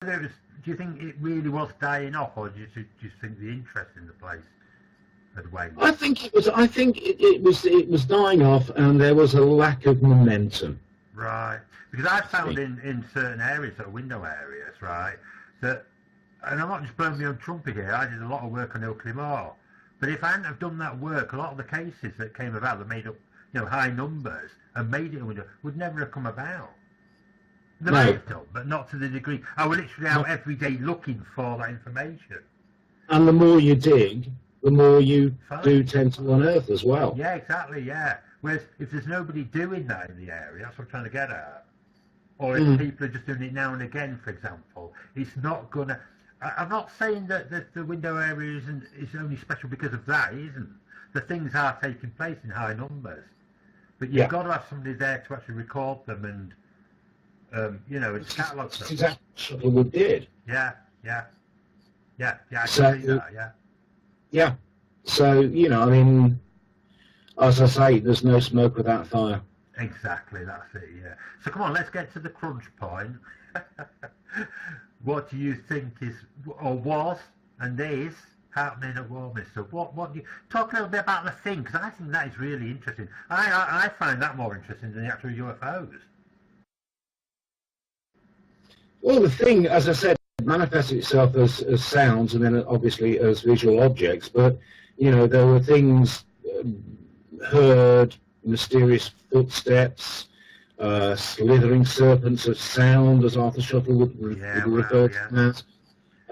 Do you think it really was dying off, or do you think the interest in the place had waned? I think it was. I think it was dying off, and there was a lack of momentum. Right, because I've found in certain areas, sort of window areas, right, that, and I'm not just blowing my own trumpet here. I did a lot of work on Ilkley Moor, but if I hadn't have done that work, a lot of the cases that came about that made up, high numbers and made it a window would never have come about. They may have done, but not to the degree. I was literally out every day looking for that information. And the more you dig, the more you do tend to unearth as well. Yeah, exactly, yeah. Whereas if there's nobody doing that in the area, that's what I'm trying to get at. Or if people are just doing it now and again, for example, it's not going to... I'm not saying that the window area is only special because of that, it isn't. The things are taking place in high numbers. But you've got to have somebody there to actually record them and... it's catalogue stuff. That's exactly what Shuttlewood did. Yeah, I can see that, yeah. Yeah, so, I mean, as I say, there's no smoke without fire. Exactly, that's it, yeah. So come on, let's get to the crunch point. What do you think is, or was, and is, happening at Warminster? What do you... Talk a little bit about the thing, because I think that is really interesting. I find that more interesting than the actual UFOs. Well, the thing, as I said, manifests itself as sounds and then obviously as visual objects, but, there were things heard, mysterious footsteps, slithering serpents of sound, as Arthur Shuttlewood would refer to that.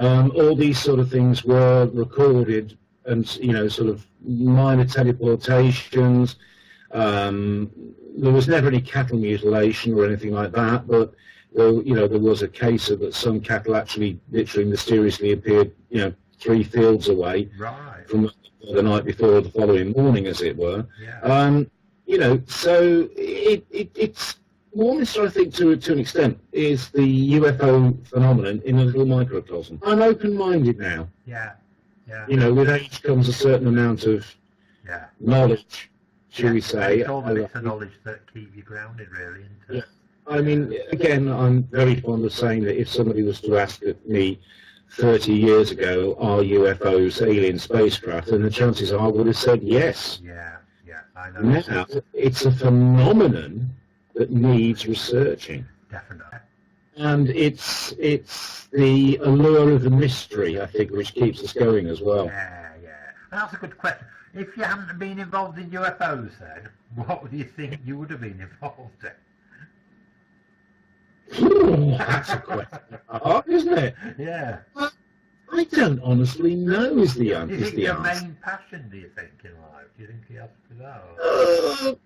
All these sort of things were recorded and, sort of minor teleportations. There was never any cattle mutilation or anything like that, but there was a case of that some cattle actually literally mysteriously appeared, 3 fields away from the night before or the following morning, as it were. So it's Warminster, I think, to an extent, is the UFO phenomenon in a little microcosm. I'm open-minded now. With age comes a certain amount of knowledge, shall we say. It's all the bits of knowledge that keep you grounded, really, isn't it? I mean, again, I'm very fond of saying that if somebody was to ask me 30 years ago, are UFOs alien spacecraft, and the chances are I would have said yes. Yeah, I know. Now, it's a phenomenon that needs researching. Definitely. And it's the allure of the mystery, I think, which keeps us going as well. Yeah. That's a good question. If you hadn't been involved in UFOs then, what do you think you would have been involved in? That's a question, isn't it? Yeah. I don't honestly know is the answer. Is it your main passion, do you think, in life? Do you think you have to that?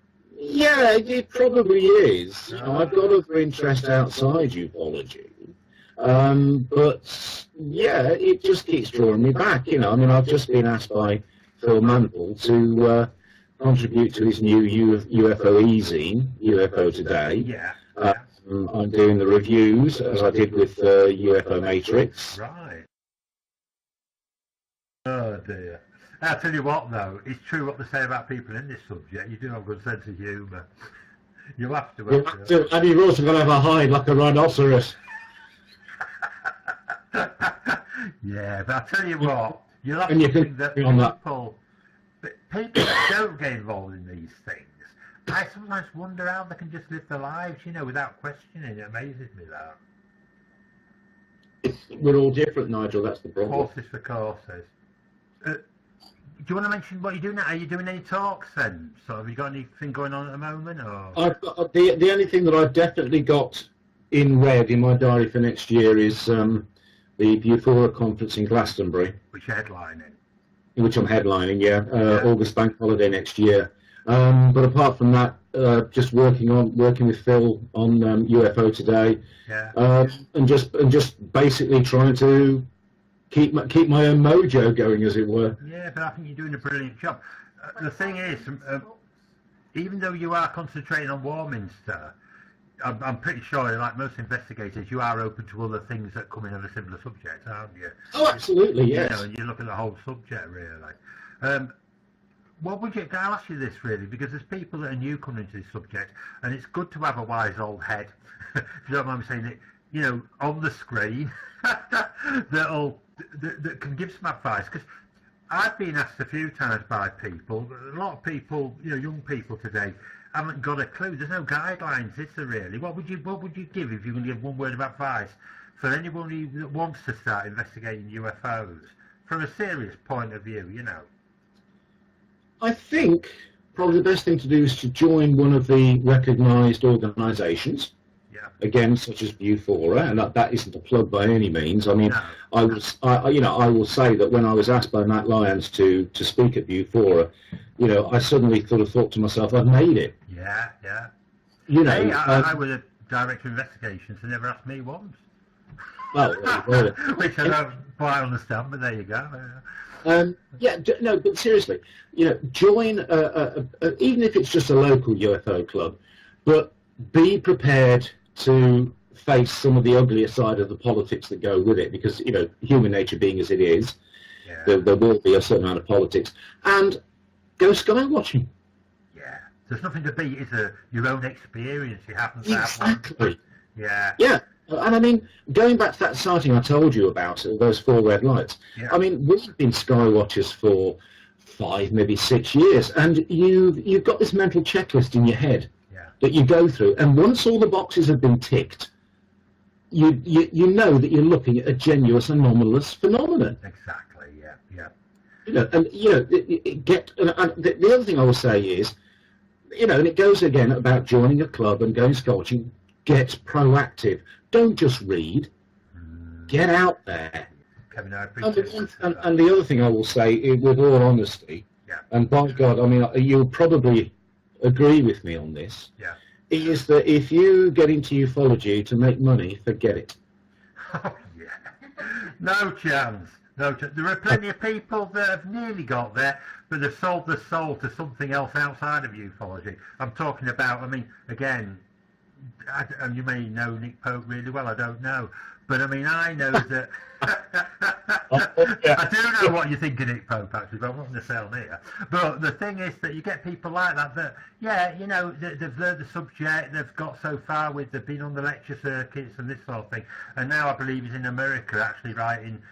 Yeah, it probably is. I've got other interests outside ufology. But, yeah, it just keeps drawing me back, I mean, I've just been asked by Phil Mantle to contribute to his new UFO e-zine, UFO Today. Yeah. I'm doing the reviews, as I did with UFO Matrix. Right. Oh, dear. I'll tell you what, though, it's true what they say about people in this subject. You do have a good sense of humour. You have to. And you've also got to have a hide like a rhinoceros. Yeah, but I'll tell you what, you'll have to think that people that don't get involved in these things, I sometimes wonder how they can just live their lives, without questioning. It amazes me that. We're all different, Nigel, that's the problem. Horses for courses. Do you want to mention what you're doing now? Are you doing any talks then? So have you got anything going on at the moment? Or? I've got, the only thing that I've definitely got in red in my diary for next year is the Bufora conference in Glastonbury. Which you're headlining? Which I'm headlining, August bank holiday next year. But apart from that, just working with Phil on UFO Today, and just basically trying to keep my own mojo going, as it were. Yeah, but I think you're doing a brilliant job. The thing is, even though you are concentrating on Warminster, I'm pretty sure, like most investigators, you are open to other things that come in on a similar subject, aren't you? Oh, absolutely, yes. And you look at the whole subject, really. What would you? I'll ask you this really, because there's people that are new coming into this subject, and it's good to have a wise old head, if you don't mind me saying it, on the screen that can give some advice. Because I've been asked a few times by people, a lot of people, young people today, haven't got a clue. There's no guidelines, is there really? What would you give if you can give one word of advice for anyone who wants to start investigating UFOs from a serious point of view? I think probably the best thing to do is to join one of the recognised organisations. Yeah. Again, such as Bufora, and that isn't a plug by any means. I mean, no. I will say that when I was asked by Matt Lyons to speak at Bufora, I suddenly thought to myself, I've made it. Yeah. Hey, I was a director of investigations, and never asked me once. Well, which I don't quite understand, but there you go. No, but seriously, join even if it's just a local UFO club, but be prepared to face some of the uglier side of the politics that go with it, because human nature being as it is, there will be a certain amount of politics, and go sky watching. Yeah, there's nothing to beat your own experience. You happen to have one. Exactly. Yeah. And I mean, going back to that sighting I told you about, those 4 red lights, I mean, we've been sky watchers for 5, maybe 6 years, and you've got this mental checklist in your head that you go through, and once all the boxes have been ticked, you know that you're looking at a genuine anomalous phenomenon. Exactly, yeah. The other thing I will say is, and it goes again about joining a club and going sky watching, get proactive. Don't just read. Get out there. Kevin, I appreciate and the other thing I will say, with all honesty, and by God, I mean, you'll probably agree with me on this, is that if you get into ufology to make money, forget it. Oh, yeah. No chance. There are plenty of people that have nearly got there, but they've sold their soul to something else outside of ufology. I'm talking about, again, and you may know Nick Pope really well, I don't know. But I know that... I do know what you think of Nick Pope, actually, but I'm not going to say on here. But the thing is that you get people like that, they've learned the subject, they've got so far they've been on the lecture circuits and this sort of thing. And now I believe he's in America actually writing,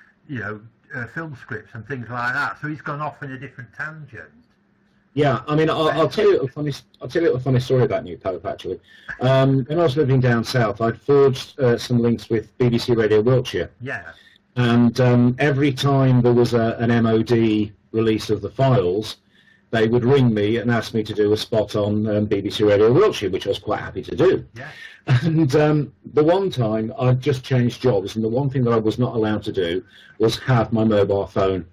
film scripts and things like that. So he's gone off in a different tangent. Yeah, I'll tell you a funny story about Nick Pope, actually. When I was living down south, I'd forged some links with BBC Radio Wiltshire. Yeah. And every time there was an MOD release of the files, they would ring me and ask me to do a spot on BBC Radio Wiltshire, which I was quite happy to do. Yeah. And the one time I'd just changed jobs, and the one thing that I was not allowed to do was have my mobile phone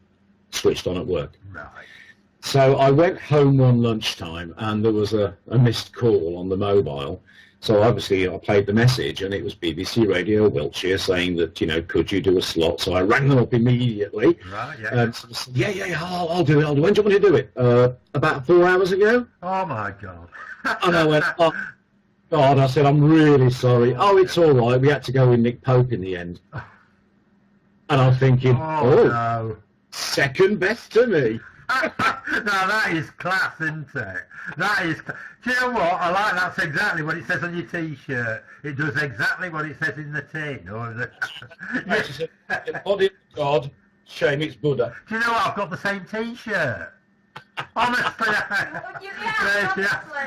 switched on at work. Right. So I went home one lunchtime, and there was a missed call on the mobile. So obviously I played the message, and it was BBC Radio Wiltshire saying that, could you do a slot? So I rang them up immediately. Right, yeah. And so said, I'll do it. When do you want me to do it? About 4 hours ago. Oh, my God. And I went, oh, God, I said, I'm really sorry. Oh, it's all right. We had to go with Nick Pope in the end. And I'm thinking, no. Second best to me. Now that is class, isn't it? That is. Do you know what? I like that's exactly what it says on your T-shirt. It does exactly what it says in the tin. Or the. Body of God, shame it's Buddha. Do you know what? I've got the same T-shirt. Honestly,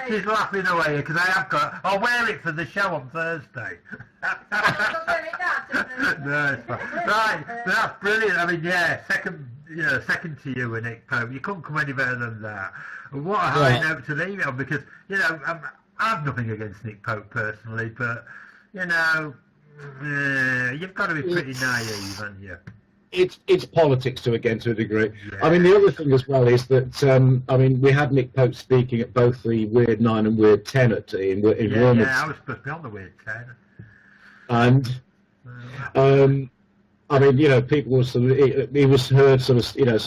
she's laughing away because I have got. I'll wear it for the show on Thursday. No, it's fine. Right, that's brilliant. Second to you and Nick Pope. You couldn't come any better than that. What a high note to leave it on, because I've nothing against Nick Pope personally, but you've got to be pretty naive, haven't you? It's politics to a degree. Yeah. The other thing as well is that we had Nick Pope speaking at both the Weird 9 and Weird 10 in Rome. Yeah, I was supposed to be on the Weird 10. And people were he was heard sort of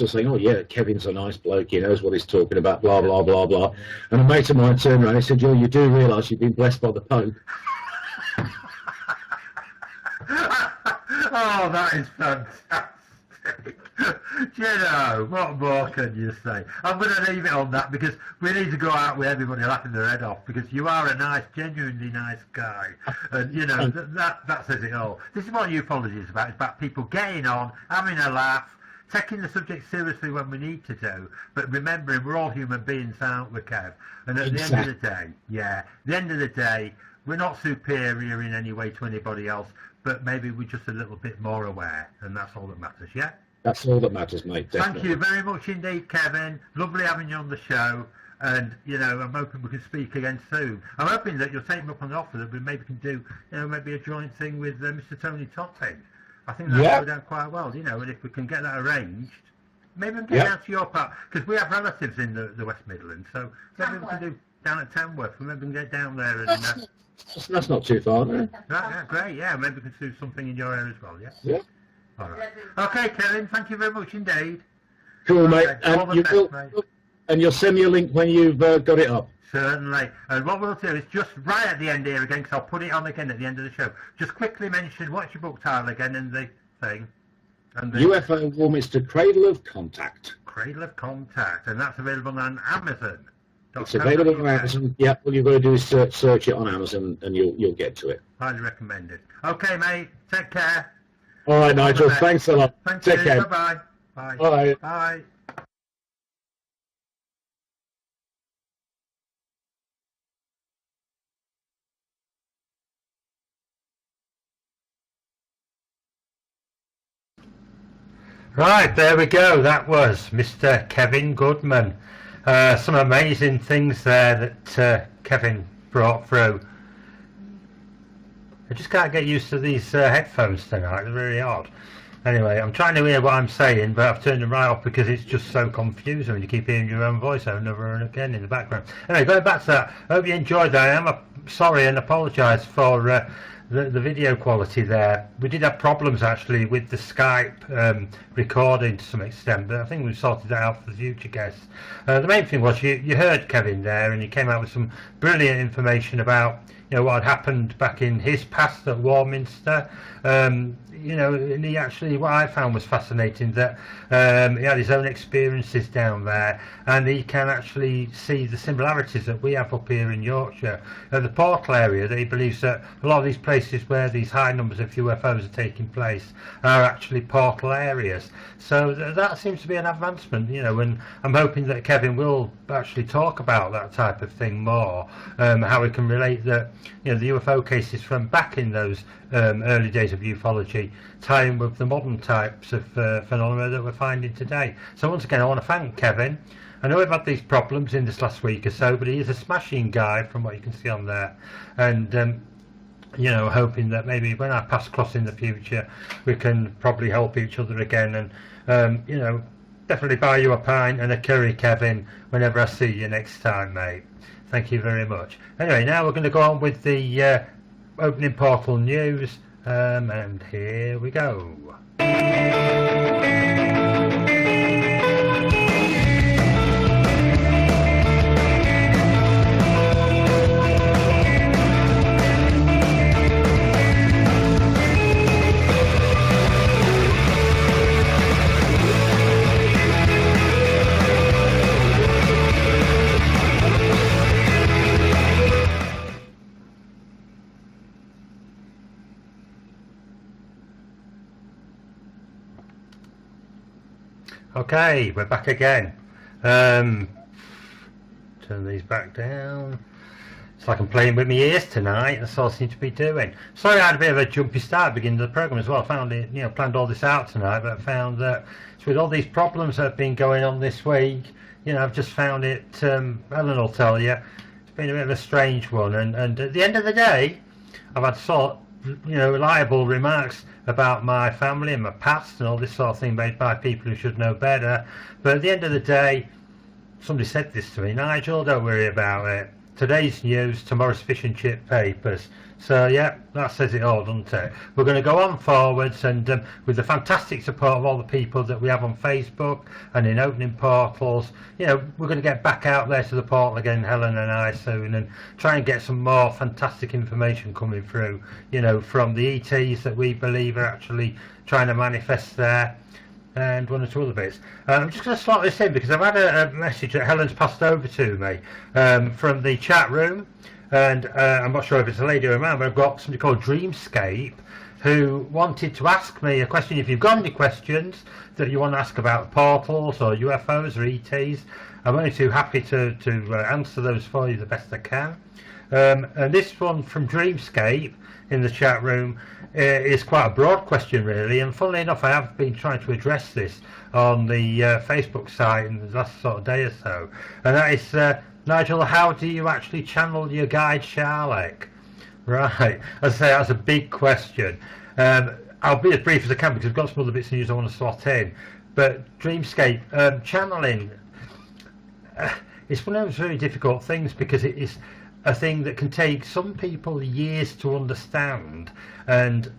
saying, oh yeah, Kevin's a nice bloke, he knows what he's talking about, blah blah blah blah. And a mate of mine turned around and he said, Joe, you do realise you've been blessed by the Pope. Oh, that is fantastic. You know, what more can you say? I'm going to leave it on that because we need to go out with everybody laughing their head off because you are a nice, genuinely nice guy. And, you know, that says it all. This is what ufology is about. It's about people getting on, having a laugh, taking the subject seriously when we need to do, but remembering we're all human beings, aren't we, Kev? And at the end of the day, the end of the day, we're not superior in any way to anybody else, but maybe we're just a little bit more aware, and that's all that matters, yeah? That's all that matters, mate. Definitely. Thank you very much indeed, Kevin. Lovely having you on the show. And, you know, I'm hoping we can speak again soon. I'm hoping that you'll take me up on the offer that we maybe can do, you know, maybe a joint thing with Mr. Tony Totting. I think that'll go down quite well, you know, and if we can get that arranged, maybe we can get down to your part, because we have relatives in the West Midlands, so maybe we can do down at Tamworth, maybe we can get down there and... That's not too far, no? Right, yeah, great, yeah, maybe we can do something in your area as well, yeah? Yeah. All right. Okay, Kevin, thank you very much indeed. Cool, mate. Mate. And you'll send me a link when you've got it up. Certainly. And what we'll do is just right at the end here again, because I'll put it on again at the end of the show. Just quickly mention what's your book title again and the thing. And the UFO Warminster Cradle of Contact. Cradle of Contact, and that's available on Amazon. It's available on Amazon. Yeah, all you've got to do is search it on Amazon, and you'll get to it. Highly recommended. Okay, mate. Take care. All right, Nigel. Thanks a lot. Thank Take you. care. Bye-bye. Bye. Bye. Bye. Right, there we go. That was Mr. Kevin Goodman. Some amazing things there that Kevin brought through. I just can't get used to these headphones tonight. They're really odd. Anyway, I'm trying to hear what I'm saying, but I've turned them right off because it's just so confusing when you keep hearing your own voice over and over and again in the background. Anyway, going back to that, I hope you enjoyed that. I am sorry and apologise for the video quality there. We did have problems actually with the Skype recording to some extent, but I think we've sorted that out for the future guests. The main thing was you heard Kevin there, and he came out with some brilliant information about, you know, what had happened back in his past at Warminster. You know, and he actually, what I found was fascinating, that he had his own experiences down there, and he can actually see the similarities that we have up here in Yorkshire. The portal area, that he believes that a lot of these places where these high numbers of UFOs are taking place are actually portal areas. So that seems to be an advancement, you know, and I'm hoping that Kevin will actually talk about that type of thing more, how we can relate that, you know, the UFO cases from back in those early days of ufology tie in with the modern types of phenomena that we're finding today. So once again, I want to thank Kevin. I know we've had these problems in this last week or so, but he is a smashing guy from what you can see on there, and you know, hoping that maybe when our paths cross in the future, we can probably help each other again, and you know, definitely buy you a pint and a curry, Kevin, whenever I see you next time, mate. Thank you very much. Anyway, now we're going to go on with the opening portal news, and here we go. Okay, we're back again. Turn these back down. It's like I'm playing with my ears tonight. That's all I seem to be doing. Sorry I had a bit of a jumpy start at the beginning of the programme as well. I found it, you know, planned all this out tonight, but I found that with all these problems that have been going on this week, you know, I've just found it, Ellen will tell you, it's been a bit of a strange one. And at the end of the day, I've had sort of, you know, reliable remarks about my family and my past and all this sort of thing made by people who should know better. But at the end of the day, somebody said this to me: Nigel, don't worry about it. Today's news, tomorrow's fish and chip papers. So yeah, that says it all, doesn't it? We're going to go on forwards, and with the fantastic support of all the people that we have on Facebook and in opening portals, you know, we're going to get back out there to the portal again, Helen and I, soon, and try and get some more fantastic information coming through, you know, from the ETs that we believe are actually trying to manifest there. and one or two other bits. I'm just going to slot this in because I've had a message that Helen's passed over to me from the chat room, and I'm not sure if it's a lady or a man, but I've got somebody called Dreamscape who wanted to ask me a question. If you've got any questions that you want to ask about portals or UFOs or ETs, I'm only too happy to answer those for you the best I can. And this one from Dreamscape in the chat room is quite a broad question really, and funnily enough I have been trying to address this on the Facebook site in the last sort of day or so, and that is, Nigel, how do you actually channel your guide Charlotte? Right, as I say, that's a big question. I'll be as brief as I can because I've got some other bits of news I want to slot in, but Dreamscape, channeling, it's one of those very difficult things because it is a thing that can take some people years to understand, and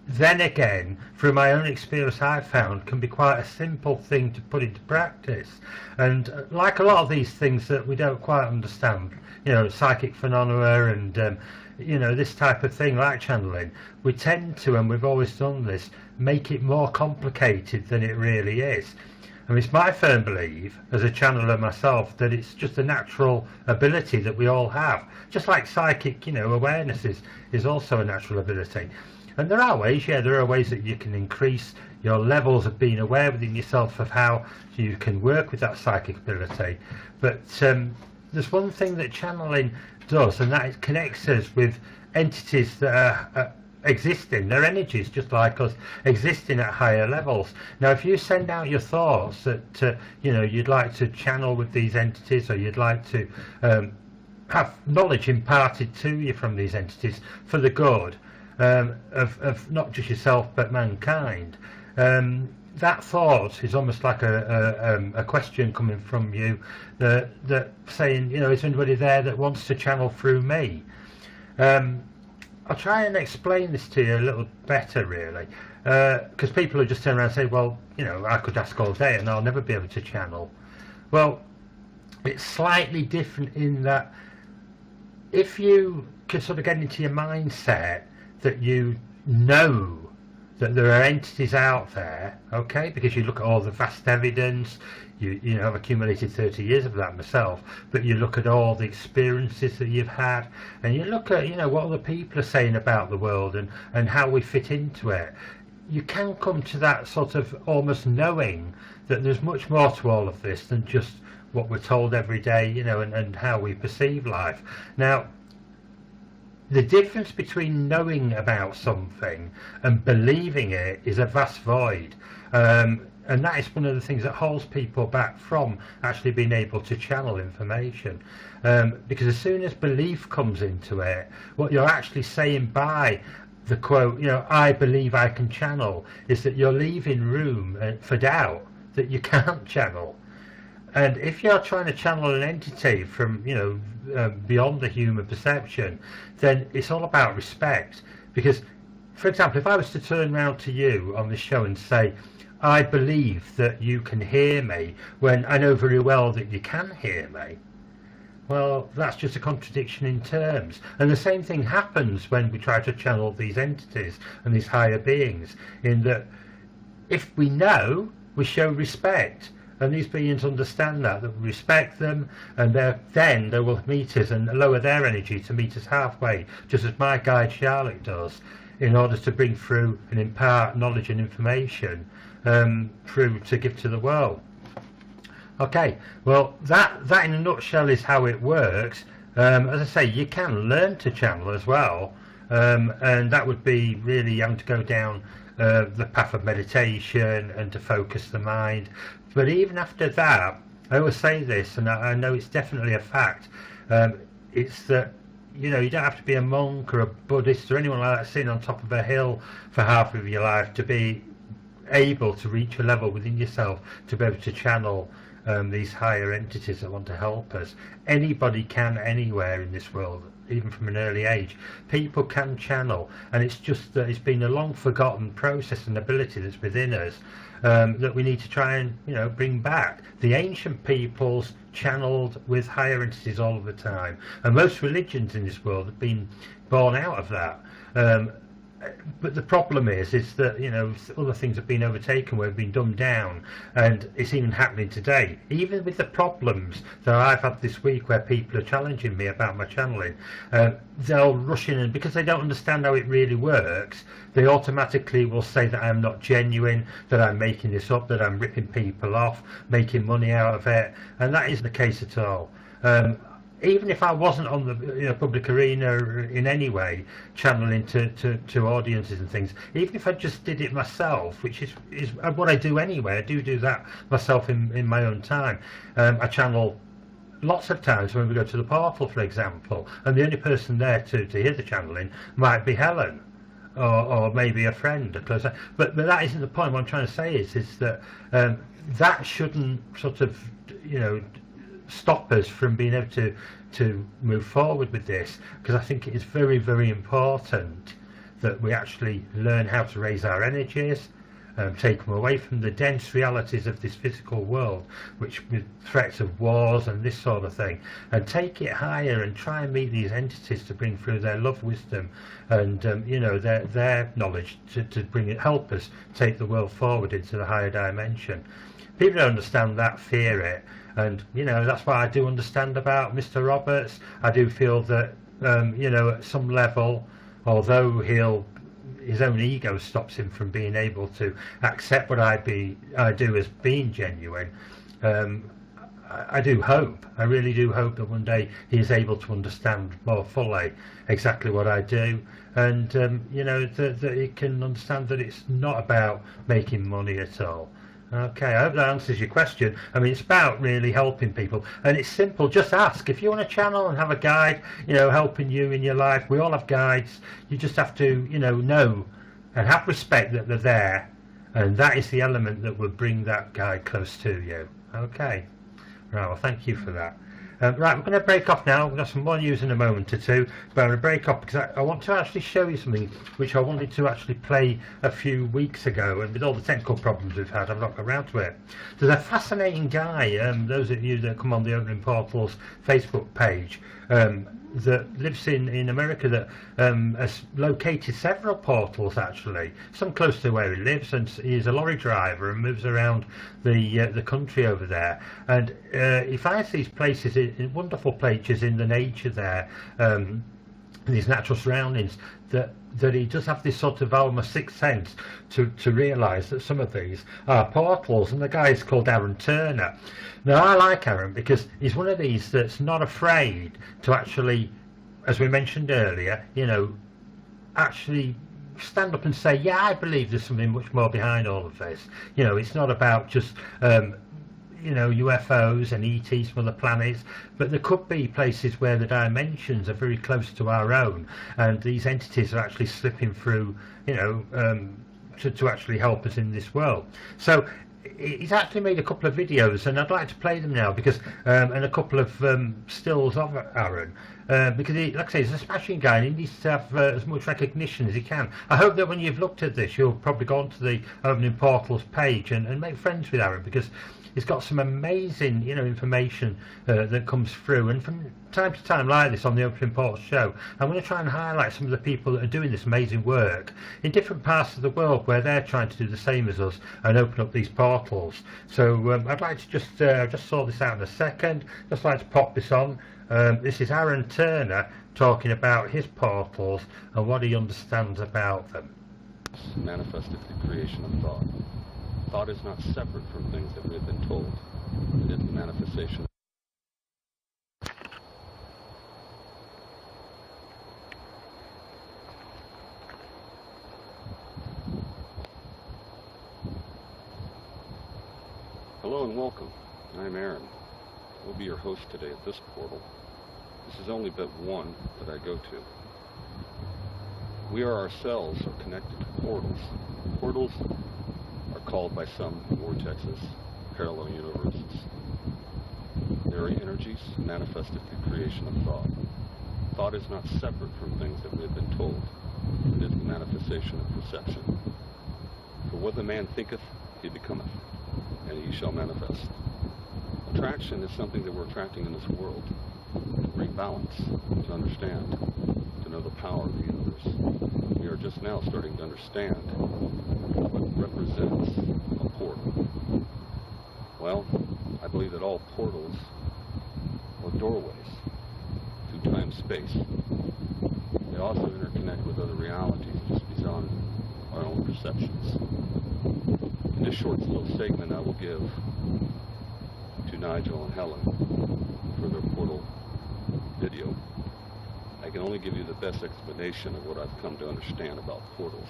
then again, through my own experience, I've found can be quite a simple thing to put into practice. And like a lot of these things that we don't quite understand, psychic phenomena and this type of thing like channeling, we tend to, and we've always done this, make it more complicated than it really is. I mean, it's my firm belief, as a channeler myself, that it's just a natural ability that we all have. Just like psychic, awareness is also a natural ability. And there are ways, there are ways that you can increase your levels of being aware within yourself of how you can work with that psychic ability. But there's one thing that channeling does, and that it connects us with entities that are existing, their energies just like us, existing at higher levels. Now if you send out your thoughts that you'd like to channel with these entities, or you'd like to have knowledge imparted to you from these entities for the good of not just yourself but mankind, that thought is almost like a question coming from you that saying, is there anybody there that wants to channel through me? I'll try and explain this to you a little better really, because people will just turn around and say, well, I could ask all day and I'll never be able to channel. Well, it's slightly different in that if you can sort of get into your mindset that you know that there are entities out there, okay, because you look at all the vast evidence, I've accumulated 30 years of that myself, but you look at all the experiences that you've had, and you look at, what other people are saying about the world and how we fit into it, you can come to that sort of almost knowing that there's much more to all of this than just what we're told every day, and how we perceive life. Now, the difference between knowing about something and believing it is a vast void. And that is one of the things that holds people back from actually being able to channel information. Because as soon as belief comes into it, what you're actually saying by the quote, I believe I can channel, is that you're leaving room for doubt that you can't channel. And if you're trying to channel an entity from, beyond the human perception, then it's all about respect. Because, for example, if I was to turn around to you on this show and say, I believe that you can hear me, when I know very well that you can hear me, well, that's just a contradiction in terms. And the same thing happens when we try to channel these entities and these higher beings, in that if we know, we show respect. And these beings understand that we respect them, and then they will meet us and lower their energy to meet us halfway, just as my guide Charlotte does, in order to bring through and impart knowledge and information through to give to the world. Okay, well that in a nutshell is how it works. As I say, you can learn to channel as well, and that would be really having to go down the path of meditation and to focus the mind. But even after that, I always say this, and I know it's definitely a fact, it's that you don't have to be a monk or a Buddhist or anyone like that sitting on top of a hill for half of your life to be able to reach a level within yourself to be able to channel these higher entities that want to help us. Anybody can, anywhere in this world, even from an early age. People can channel, and it's just that it's been a long forgotten process and ability that's within us, that we need to try and bring back. The ancient peoples channeled with higher entities all of the time, and most religions in this world have been born out of that. but the problem is that, you know, other things have been overtaken, where have been dumbed down, and it's even happening today. Even with the problems that I've had this week, where people are challenging me about my channeling, they'll rush in, and because they don't understand how it really works, they automatically will say that I'm not genuine, that I'm making this up, that I'm ripping people off, making money out of it, and that isn't the case at all. Even if I wasn't on the public arena in any way, channeling to audiences and things, even if I just did it myself, which is what I do anyway, I do that myself in my own time. I channel lots of times when we go to the portal, for example, and the only person there to hear the channeling might be Helen, or maybe a friend, a close. But that isn't the point. What I'm trying to say is that that shouldn't sort of, you know, stop us from being able to move forward with this, because I think it is very, very important that we actually learn how to raise our energies, take them away from the dense realities of this physical world, which with threats of wars and this sort of thing, and take it higher and try and meet these entities to bring through their love, wisdom, and you know, their knowledge to bring it, help us take the world forward into the higher dimension. People don't understand that, fear it. And, you know, that's why I do understand about Mr. Roberts. I do feel that, you know, at some level, although his own ego stops him from being able to accept what I do as being genuine, I do hope, I really do hope that one day he is able to understand more fully exactly what I do, and, you know, that he can understand that it's not about making money at all. Okay, I hope that answers your question. I mean, it's about really helping people, and it's simple. Just ask. If you want a channel and have a guide, you know, helping you in your life, we all have guides. You just have to, you know and have respect that they're there, and that is the element that will bring that guide close to you. Okay, right, well, thank you for that. Right, we're going to break off now. We've got some more news in a moment or two, but I'm going to break off because I want to actually show you something which I wanted to actually play a few weeks ago, and with all the technical problems we've had, I've not got around to it. There's a fascinating guy, those of you that come on the Opening Portals Facebook page, that lives in America, that has located several portals, actually, some close to where he lives, and he's a lorry driver and moves around the country over there, and he finds these places, wonderful places in the nature there, these natural surroundings, that he does have this sort of almost sixth sense to realise that some of these are portals. And the guy is called Aaron Turner. Now, I like Aaron because he's one of these that's not afraid to actually, as we mentioned earlier, you know, actually stand up and say, yeah, I believe there's something much more behind all of this. You know, it's not about just you know, UFOs and ETs from other planets, but there could be places where the dimensions are very close to our own, and these entities are actually slipping through, you know, to actually help us in this world. So he's actually made a couple of videos, and I'd like to play them now, because and a couple of stills of Aaron, because he, like I say, he's a smashing guy, and he needs to have as much recognition as he can. I hope that when you've looked at this, you'll probably go onto the Opening Portals page and make friends with Aaron, because he's got some amazing, you know, information that comes through. And from time to time, like this on the Opening Portals show, I'm going to try and highlight some of the people that are doing this amazing work in different parts of the world where they're trying to do the same as us and open up these portals. So I'd like to just sort this out in a second. Just like to pop this on. This is Aaron Turner talking about his portals and what he understands about them. Manifested the creation of thought. Thought is not separate from things that we have been told. It is the manifestation. Hello and welcome. I'm Aaron. I will be your host today at this portal. This is only but one that I go to. We ourselves are connected to portals. Portals are called by some vortexes parallel universes. They are energies manifested through creation of thought. Thought is not separate from things that we have been told. It is the manifestation of perception. For what the man thinketh, he becometh, and he shall manifest. Attraction is something that we're attracting in this world. To bring balance, to understand, to know the power of the universe. We are just just now starting to understand what represents a portal. Well, I believe that all portals are doorways through time-space. They also interconnect with other realities just beyond our own perceptions. In this short little segment I will give to Nigel and Helen for their portal video, I can only give you the best explanation of what I've come to understand about portals.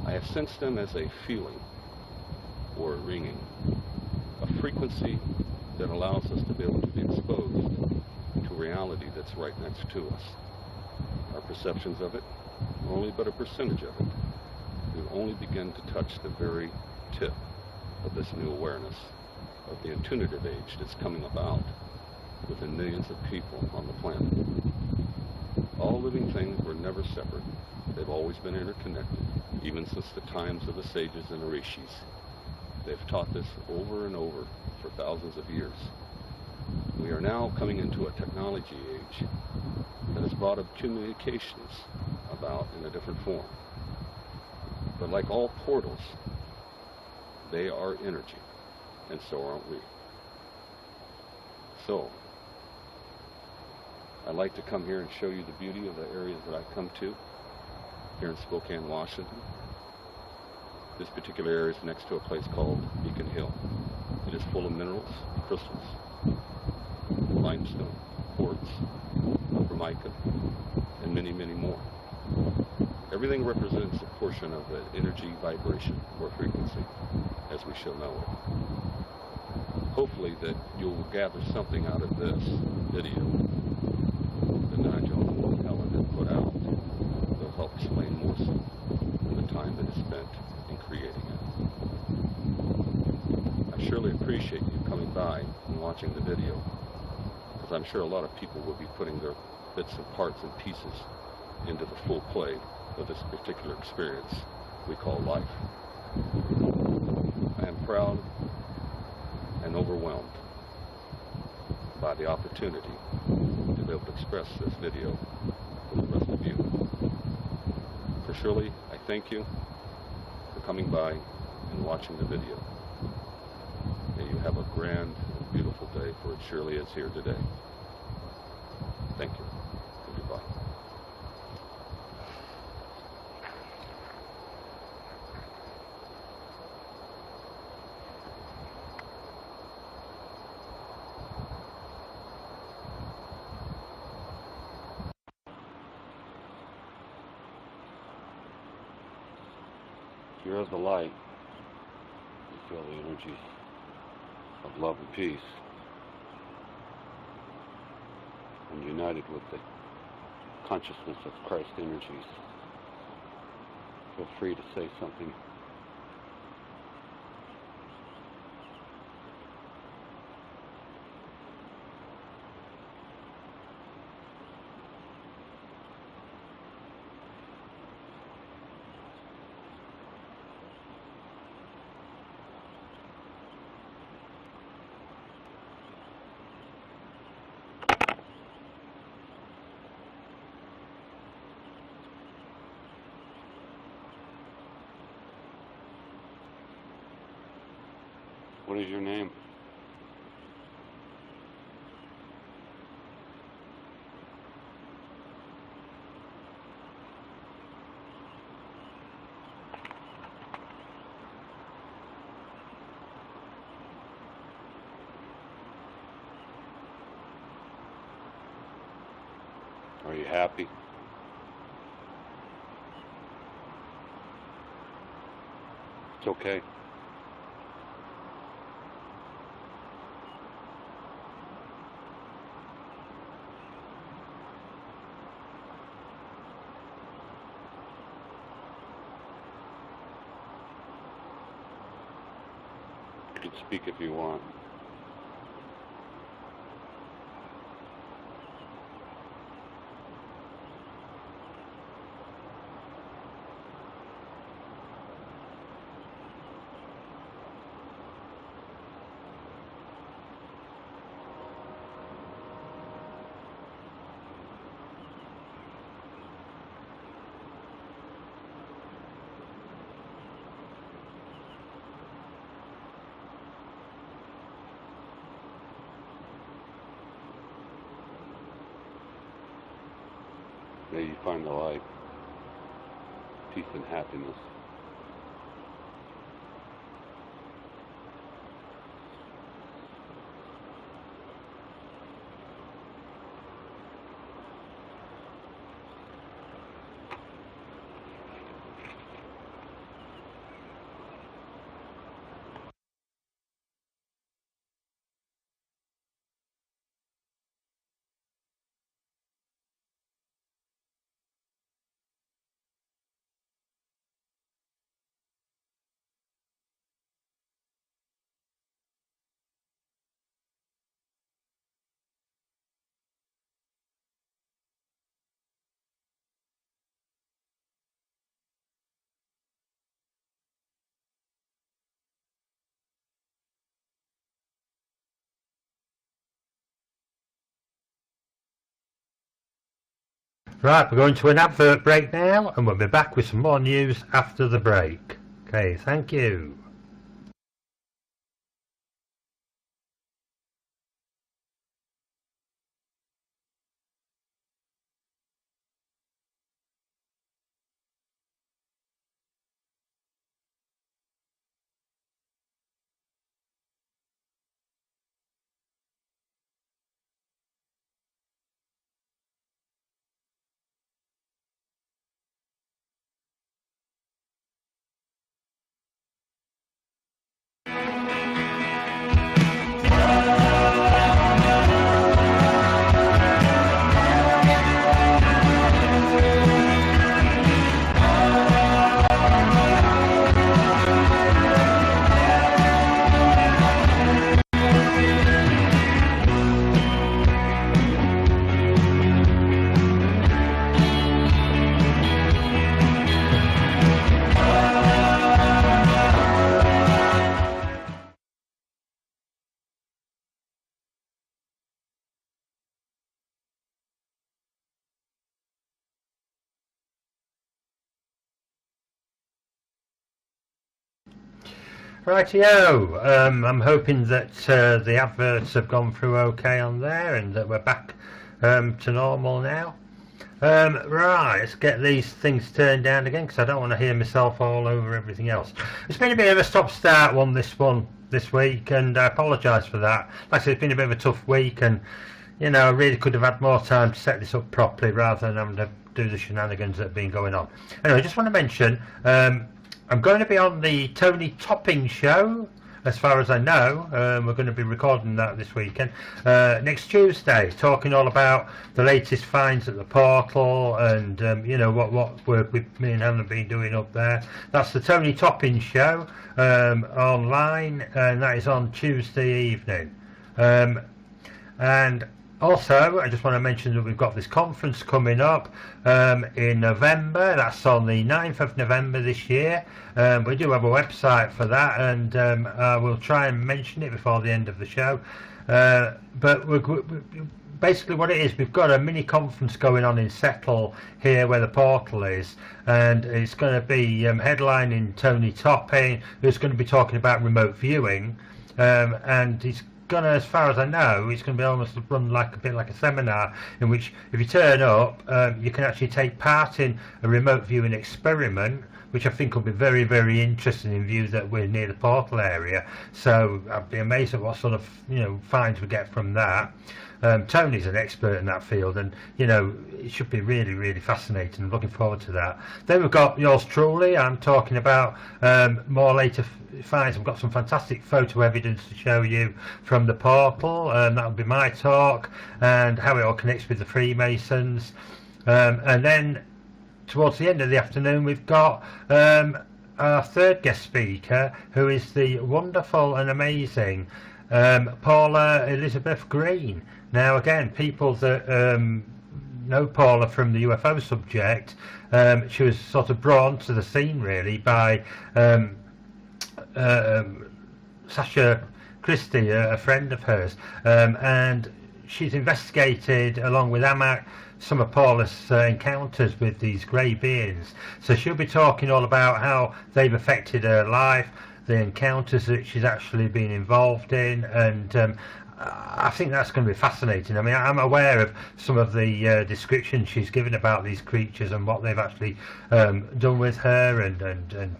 I have sensed them as a feeling or a ringing, a frequency that allows us to be able to be exposed to reality that's right next to us. Our perceptions of it are only but a percentage of it. We only begin to touch the very tip of this new awareness of the intuitive age that's coming about within millions of people on the planet. All living things were never separate. They've always been interconnected, even since the times of the sages and the rishis. They've taught this over and over for thousands of years. We are now coming into a technology age that has brought up communications about in a different form. But like all portals, they are energy, and so aren't we. So, I'd like to come here and show you the beauty of the areas that I come to here in Spokane, Washington. This particular area is next to a place called Beacon Hill. It is full of minerals, crystals, limestone, quartz, formica, and many, many more. Everything represents a portion of the energy vibration or frequency, as we shall know it. Hopefully that you'll gather something out of this video that Nigel and Helen have put out that will help explain more so in the time that is spent in creating it. I surely appreciate you coming by and watching the video, because I'm sure a lot of people will be putting their bits and parts and pieces into the full play of this particular experience we call life. I am proud and overwhelmed by the opportunity to be able to express this video for the rest of you. For surely, I thank you for coming by and watching the video. May you have a grand and beautiful day, for it surely is here today. Thank you, and goodbye. Here is the light. You feel the energies of love and peace, and united with the consciousness of Christ energies. Feel free to say something. What is your name? Are you happy? It's okay. You can speak if you want. May you find the light, peace and happiness. Right, we're going to an advert break now, and we'll be back with some more news after the break. Okay, thank you. Rightio, I'm hoping that the adverts have gone through okay on there and that we're back to normal now. Right, let's get these things turned down again because I don't want to hear myself all over everything else. It's been a bit of a stop-start one this week, and I apologise for that. Like I said, it's been a bit of a tough week, and you know, I really could have had more time to set this up properly rather than having to do the shenanigans that have been going on. Anyway, I just want to mention I'm going to be on the Tony Topping show, as far as I know. We're going to be recording that this weekend, next Tuesday, talking all about the latest finds at the portal and you know, what work me and Helen have been doing up there. That's the Tony Topping show online, and that is on Tuesday evening. And also, I just want to mention that we've got this conference coming up in November. That's on the 9th of November this year. We do have a website for that, and I will try and mention it before the end of the show. But basically what it is, we've got a mini conference going on in Settle here where the portal is, and it's going to be headlining Tony Topping, who's going to be talking about remote viewing, and he's gonna, as far as I know, it's going to be almost run like a bit like a seminar in which if you turn up you can actually take part in a remote viewing experiment, which I think will be very, very interesting in view that we're near the portal area. So I'd be amazed at what sort of, you know, finds we get from that. Tony's an expert in that field, and you know, it should be really, really fascinating. I'm looking forward to that. Then we've got yours truly. I'm talking about more later finds. I've got some fantastic photo evidence to show you from the portal, and that'll be my talk and how it all connects with the Freemasons. And then towards the end of the afternoon, we've got our third guest speaker, who is the wonderful and amazing Paula Elizabeth Green. Now again, people that know Paula from the UFO subject, she was sort of brought to the scene really by Sasha Christie, a friend of hers, and she's investigated along with Amak some of Paula's encounters with these grey beings. So she'll be talking all about how they've affected her life, the encounters that she's actually been involved in, and I think that's going to be fascinating. I mean, I'm aware of some of the descriptions she's given about these creatures and what they've actually done with her and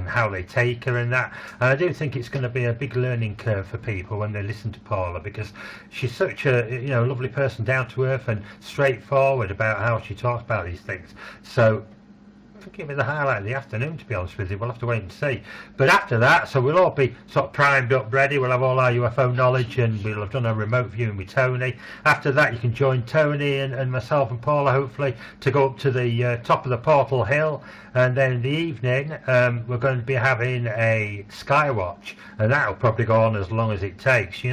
how they take her and that. And I do think it's going to be a big learning curve for people when they listen to Paula, because she's such a lovely person, down to earth and straightforward about how she talks about these things. So I think it'll be the highlight of the afternoon, to be honest with you. We'll have to wait and see. But after that, so we'll all be sort of primed up, ready. We'll have all our UFO knowledge, and we'll have done a remote viewing with Tony. After that, you can join Tony and myself and Paula, hopefully, to go up to the top of the Portal Hill. And then in the evening, we're going to be having a sky watch, and that'll probably go on as long as it takes,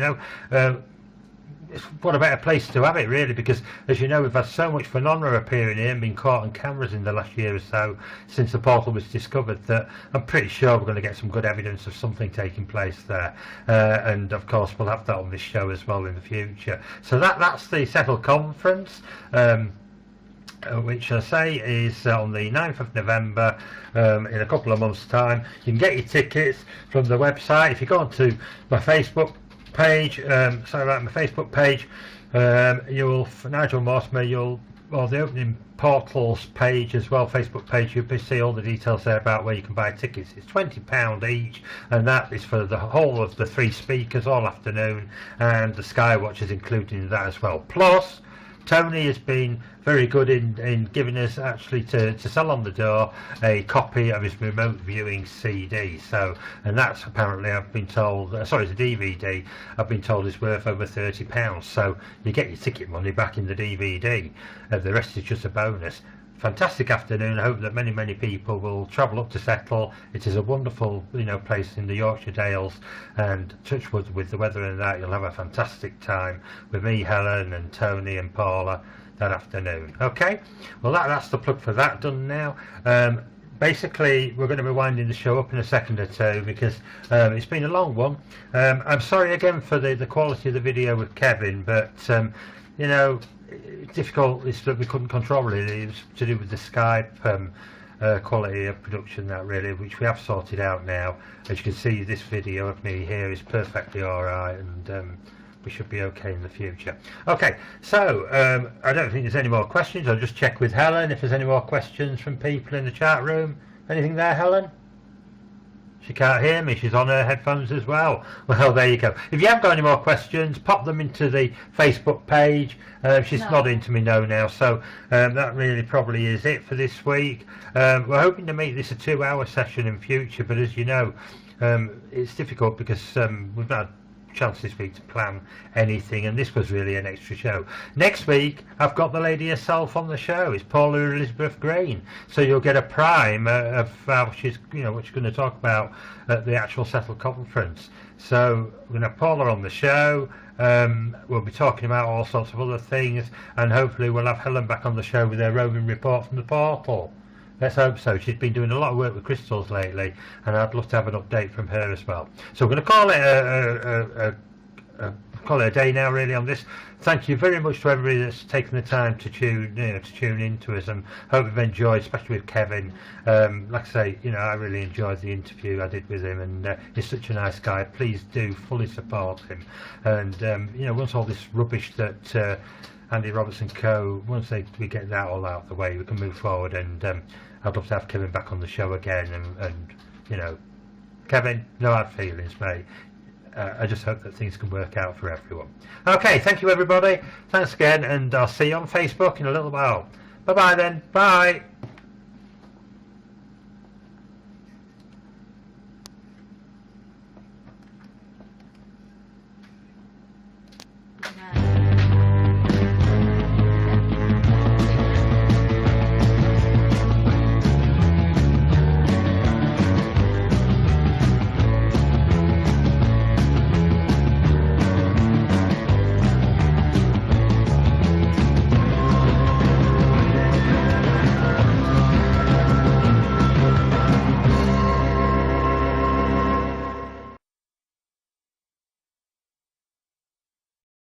what a better place to have it, really, because as you know, we've had so much phenomena appearing here and been caught on cameras in the last year or so since the portal was discovered, that I'm pretty sure we're going to get some good evidence of something taking place there. And of course we'll have that on this show as well in the future. So that's the Settle Conference, which I say is on the 9th of November, in a couple of months' time. You can get your tickets from the website. If you go onto my Facebook page, my Facebook page, Nigel Mortimer, or the Opening Portals page as well, Facebook page, you'll see all the details there about where you can buy tickets. It's £20 each, and that is for the whole of the 3 speakers all afternoon, and the Skywatch is included in that as well. Plus, Tony has been very good in giving us actually to sell on the door a copy of his remote viewing CD. So, and that's apparently, I've been told, sorry, it's a DVD, I've been told is worth over £30. So you get your ticket money back in the DVD. The rest is just a bonus. Fantastic afternoon. I hope that many people will travel up to Settle. It is a wonderful place in the Yorkshire Dales, and touch wood with the weather and that, you'll have a fantastic time with me, Helen, and Tony and Paula that afternoon. Okay, well that's the plug for that done now. Basically, we're going to be winding the show up in a second or two, because it's been a long one. I'm sorry again for the quality of the video with Kevin, but difficult is that we couldn't control it. It was to do with the Skype quality of production, that really, which we have sorted out now. As you can see, this video of me here is perfectly alright, and we should be okay in the future. Okay, so I don't think there's any more questions. I'll just check with Helen if there's any more questions from people in the chat room. Anything there, Helen? She can't hear me. She's on her headphones as well. Well, there you go. If you have got any more questions, pop them into the Facebook page. She's nodding to me no now. So that really probably is it for this week. We're hoping to make this a 2-hour session in future, but as you know, it's difficult because we've not had chance this week to plan anything, and this was really an extra show. Next week I've got the lady herself on the show. It's Paula Elizabeth Green, so you'll get a prime of how she's what she's going to talk about at the actual Settle Conference. So we're going to have Paula on the show. We'll be talking about all sorts of other things, and hopefully we'll have Helen back on the show with her roving report from the portal. Let's hope so. She's been doing a lot of work with crystals lately, and I'd love to have an update from her as well. So we're going to call it a day now, really, on this. Thank you very much to everybody that's taken the time to tune in to us, and hope you've enjoyed, especially with Kevin. Like I say, I really enjoyed the interview I did with him, and he's such a nice guy. Please do fully support him, and once all this rubbish that Andy Robertson Co., once we get that all out of the way, we can move forward, and I'd love to have Kevin back on the show again, and Kevin, no hard feelings, mate. I just hope that things can work out for everyone. Okay, thank you everybody. Thanks again, and I'll see you on Facebook in a little while. Bye-bye then. Bye.